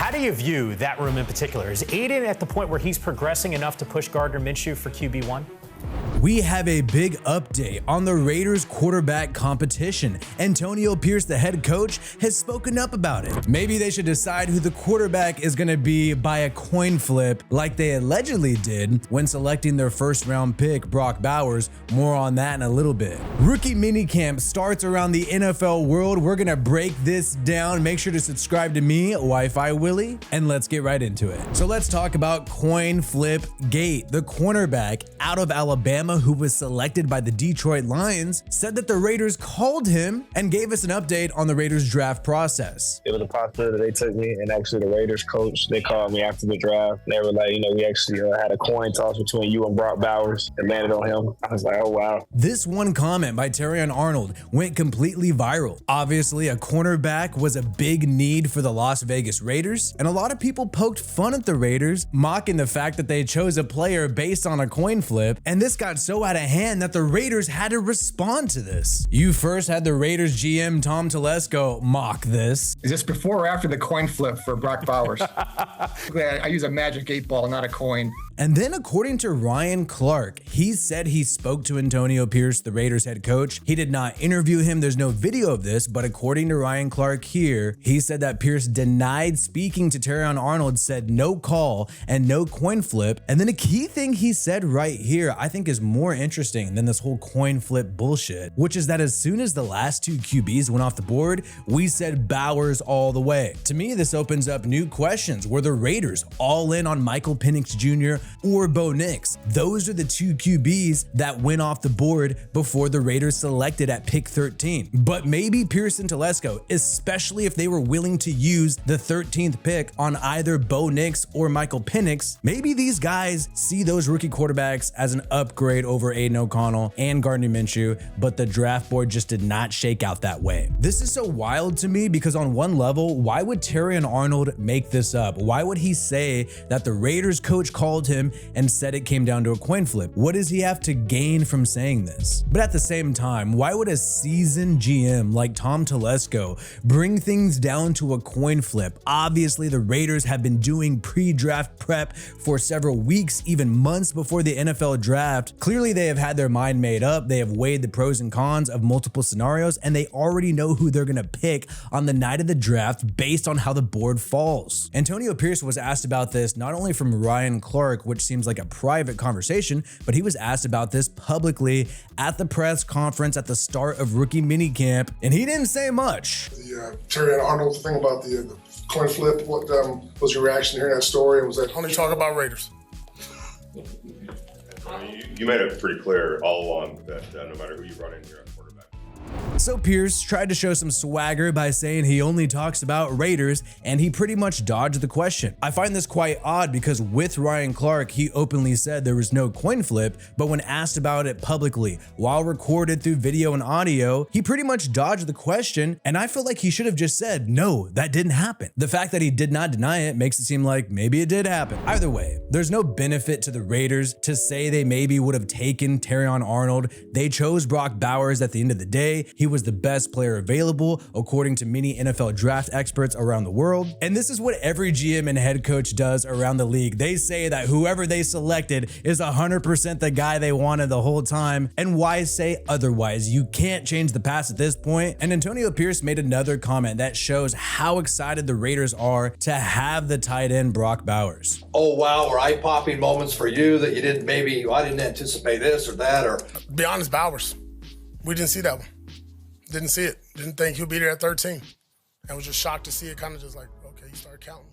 How do you view that room in particular? Is Aiden at the point where he's progressing enough to push Gardner Minshew for QB1? We have a big update on the Raiders quarterback competition. Antonio Pierce, the head coach, has spoken up about it. Maybe they should decide who the quarterback is going to be by a coin flip like they allegedly did when selecting their first round pick, Brock Bowers. More on that in a little bit. Rookie minicamp starts around the NFL world. We're going to break this down. Make sure to subscribe to me, Wi-Fi Willie, and let's get right into it. So let's talk about coin flip gate. The cornerback out of Alabama who was selected by the Detroit Lions said that the Raiders called him and gave us an update on the Raiders draft process. It was a possibility that they took me, and actually the Raiders coach, they called me after the draft. They were like, we actually had a coin toss between you and Brock Bowers and landed on him. I was like, oh, wow. This one comment by Terrion Arnold went completely viral. Obviously, a cornerback was a big need for the Las Vegas Raiders, and a lot of people poked fun at the Raiders, mocking the fact that they chose a player based on a coin flip, and this got so out of hand that the Raiders had to respond to this. You first had the Raiders GM Tom Telesco mock this. Is this before or after the coin flip for Brock Bowers? I use a magic 8-ball, not a coin. And then according to Ryan Clark, he said he spoke to Antonio Pierce, the Raiders head coach. He did not interview him. There's no video of this, but according to Ryan Clark here, he said that Pierce denied speaking to Terrion Arnold, said no call and no coin flip. And then a key thing he said right here, I think is more interesting than this whole coin flip bullshit, which is that as soon as the last two QBs went off the board, we said Bowers all the way. To me, this opens up new questions. Were the Raiders all in on Michael Penix Jr. or Bo Nix? Those are the two QBs that went off the board before the Raiders selected at pick 13. But maybe Pierce and Telesco, especially if they were willing to use the 13th pick on either Bo Nix or Michael Penix, maybe these guys see those rookie quarterbacks as an upgrade over Aiden O'Connell and Gardner Minshew, but the draft board just did not shake out that way. This is so wild to me because on one level, why would Terrion Arnold make this up? Why would he say that the Raiders coach called him and said it came down to a coin flip? What does he have to gain from saying this? But at the same time, why would a seasoned GM like Tom Telesco bring things down to a coin flip? Obviously, the Raiders have been doing pre-draft prep for several weeks, even months before the NFL draft. Clearly, they have had their mind made up. They have weighed the pros and cons of multiple scenarios, and they already know who they're going to pick on the night of the draft based on how the board falls. Antonio Pierce was asked about this not only from Ryan Clark, which seems like a private conversation, but he was asked about this publicly at the press conference at the start of rookie minicamp, and he didn't say much. The Terrion Arnold thing about the coin flip, what was your reaction to hearing that story? And was that only talk about Raiders? You made it pretty clear all along that no matter who you brought in here at quarterback. So Pierce tried to show some swagger by saying he only talks about Raiders, and he pretty much dodged the question. I find this quite odd because with Ryan Clark, he openly said there was no coin flip, but when asked about it publicly while recorded through video and audio, he pretty much dodged the question, and I feel like he should have just said, no, that didn't happen. The fact that he did not deny it makes it seem like maybe it did happen. Either way, there's no benefit to the Raiders to say they maybe would have taken Terrion Arnold. They chose Brock Bowers at the end of the day. He was the best player available, according to many NFL draft experts around the world. And this is what every GM and head coach does around the league. They say that whoever they selected is 100% the guy they wanted the whole time. And why say otherwise? You can't change the past at this point. And Antonio Pierce made another comment that shows how excited the Raiders are to have the tight end Brock Bowers. Oh, wow, or eye-popping moments for you that you didn't I didn't anticipate this or that, or... Be honest, Bowers. We didn't see that one. Didn't see it. Didn't think he'll be there at 13. And was just shocked to see it, kind of just like, okay, you start counting.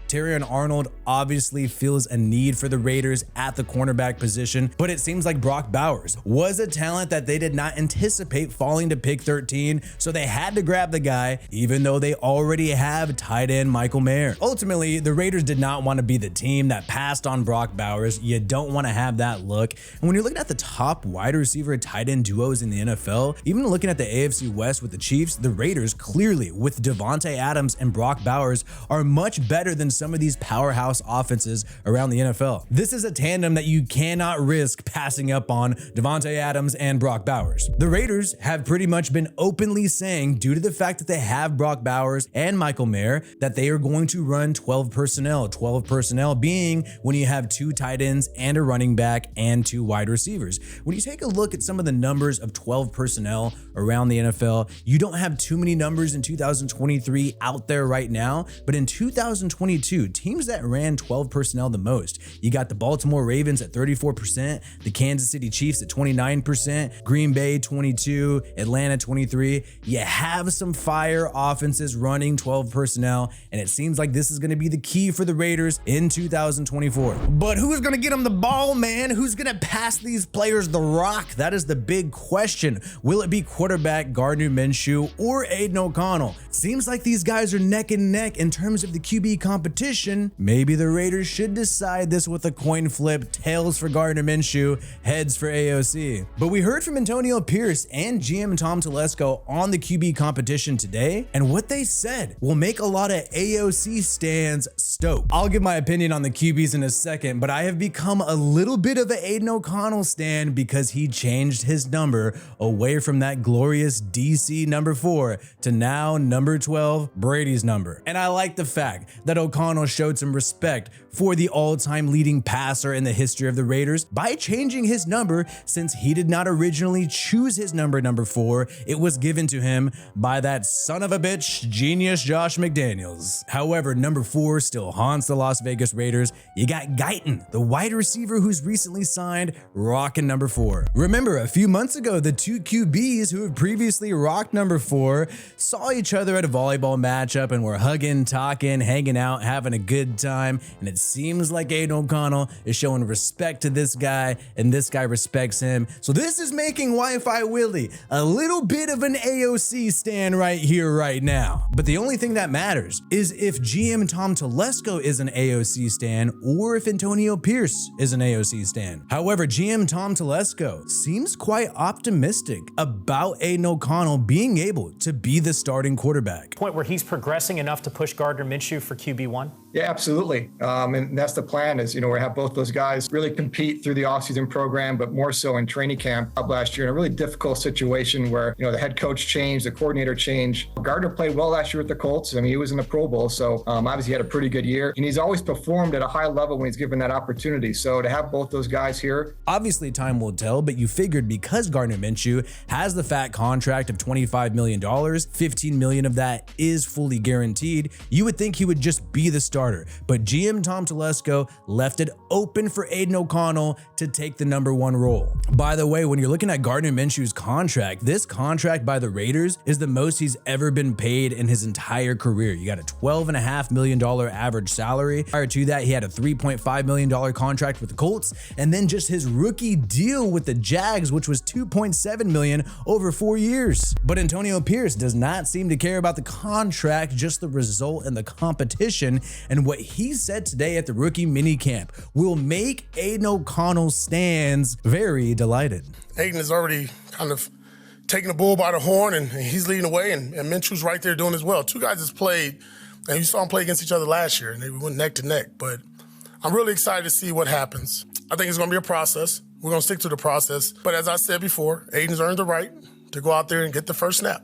Terrion Arnold obviously feels a need for the Raiders at the cornerback position, but it seems like Brock Bowers was a talent that they did not anticipate falling to pick 13, so they had to grab the guy, even though they already have tight end Michael Mayer. Ultimately, the Raiders did not want to be the team that passed on Brock Bowers. You don't want to have that look. And when you're looking at the top wide receiver tight end duos in the NFL, even looking at the AFC West with the Chiefs, the Raiders clearly, with Devontae Adams and Brock Bowers, are much better than some of these powerhouse offenses around the NFL. This is a tandem that you cannot risk passing up on Davante Adams and Brock Bowers. The Raiders have pretty much been openly saying, due to the fact that they have Brock Bowers and Michael Mayer, that they are going to run 12 personnel. 12 personnel being when you have 2 tight ends and a running back and 2 wide receivers. When you take a look at some of the numbers of 12 personnel around the NFL, you don't have too many numbers in 2023 out there right now, but in 2022, teams that ran 12 personnel the most, you got the Baltimore Ravens at 34%, the Kansas City Chiefs at 29%, Green Bay 22, Atlanta 23. You have some fire offenses running 12 personnel, and it seems like this is going to be the key for the Raiders in 2024. But who's going to get them the ball, man? Who's going to pass these players the rock? That is the big question. Will it be quarterback Gardner Minshew or Aiden O'Connell? Seems like these guys are neck and neck in terms of the QB competition. Maybe the Raiders should decide this with a coin flip, tails for Gardner Minshew, heads for AOC. But we heard from Antonio Pierce and GM Tom Telesco on the QB competition today, and what they said will make a lot of AOC stands stoked. I'll give my opinion on the QBs in a second, but I have become a little bit of an Aiden O'Connell stan because he changed his number away from that glorious DC number 4 to now number 12, Brady's number. And I like the fact that O'Connell showed some respect for the all-time leading passer in the history of the Raiders by changing his number, since he did not originally choose his number 4. It was given to him by that son of a bitch genius Josh McDaniels. However, number 4 still haunts the Las Vegas Raiders. You got Guyton, the wide receiver who's recently signed, rocking number 4. Remember, a few months ago, the 2 QBs who had previously rocked number 4 saw each other at a volleyball matchup and were hugging, talking, hanging out, having a good time, and it seems like Aiden O'Connell is showing respect to this guy, and this guy respects him. So this is making Wi-Fi Willie a little bit of an AOC stan right here, right now. But the only thing that matters is if GM Tom Telesco is an AOC stan or if Antonio Pierce is an AOC stan. However, GM Tom Telesco seems quite optimistic about Aiden O'Connell being able to be the starting quarterback. Point where he's progressing enough to push Gardner Minshew for QB1? Yeah, absolutely. And that's the plan is, we have both those guys really compete through the offseason program, but more so in training camp last year in a really difficult situation where, the head coach changed, the coordinator changed. Gardner played well last year with the Colts. I mean, he was in the Pro Bowl, so obviously he had a pretty good year, and he's always performed at a high level when he's given that opportunity. So to have both those guys here. Obviously time will tell, but you figured because Gardner Minshew has the fat contract of $25 million, $15 million of that is fully guaranteed, you would think he would just be the starter. But GM Tom Telesco left it open for Aiden O'Connell to take the number 1 role. By the way, when you're looking at Gardner Minshew's contract, this contract by the Raiders is the most he's ever been paid in his entire career. You got a $12.5 million average salary. Prior to that, he had a $3.5 million contract with the Colts, and then just his rookie deal with the Jags, which was $2.7 million over 4 years. But Antonio Pierce does not seem to care about the contract, just the result and the competition, and what he said today at the rookie mini camp will make Aiden O'Connell stands very delighted. Aiden is already kind of taking the bull by the horn, and he's leading the way, and Minshew's right there doing as well. 2 guys has played, and you saw them play against each other last year, and they went neck to neck. But I'm really excited to see what happens. I think it's going to be a process. We're going to stick to the process. But as I said before, Aiden's earned the right to go out there and get the first snap.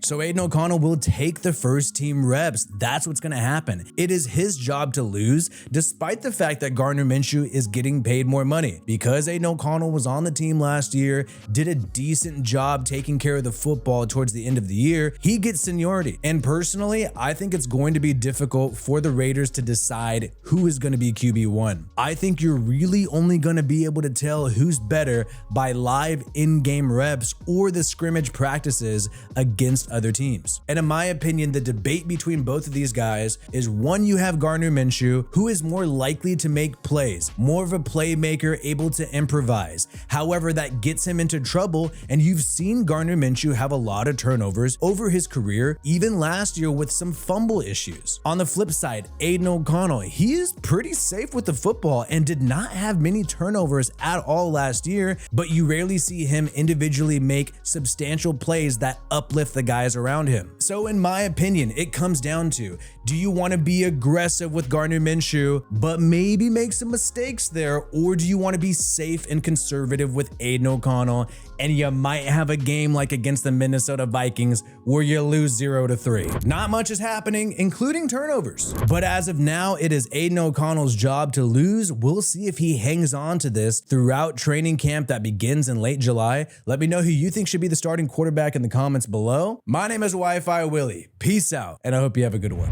So Aiden O'Connell will take the first team reps. That's what's going to happen. It is his job to lose, despite the fact that Gardner Minshew is getting paid more money. Because Aiden O'Connell was on the team last year, did a decent job taking care of the football towards the end of the year, he gets seniority. And personally, I think it's going to be difficult for the Raiders to decide who is going to be QB1. I think you're really only going to be able to tell who's better by live in-game reps or the scrimmage practices against other teams. And in my opinion, the debate between both of these guys is, one, you have Gardner Minshew, who is more likely to make plays, more of a playmaker, able to improvise. However, that gets him into trouble, and you've seen Gardner Minshew have a lot of turnovers over his career, even last year with some fumble issues. On the flip side, Aiden O'Connell, he is pretty safe with the football and did not have many turnovers at all last year, but you rarely see him individually make substantial plays that uplift the guy guys around him. So in my opinion, it comes down to, do you want to be aggressive with Gardner Minshew, but maybe make some mistakes there, or do you want to be safe and conservative with Aiden O'Connell, and you might have a game like against the Minnesota Vikings where you lose 0-3. Not much is happening, including turnovers. But as of now, it is Aiden O'Connell's job to lose. We'll see if he hangs on to this throughout training camp that begins in late July. Let me know who you think should be the starting quarterback in the comments below. My name is Wi-Fi Willie. Peace out, and I hope you have a good one.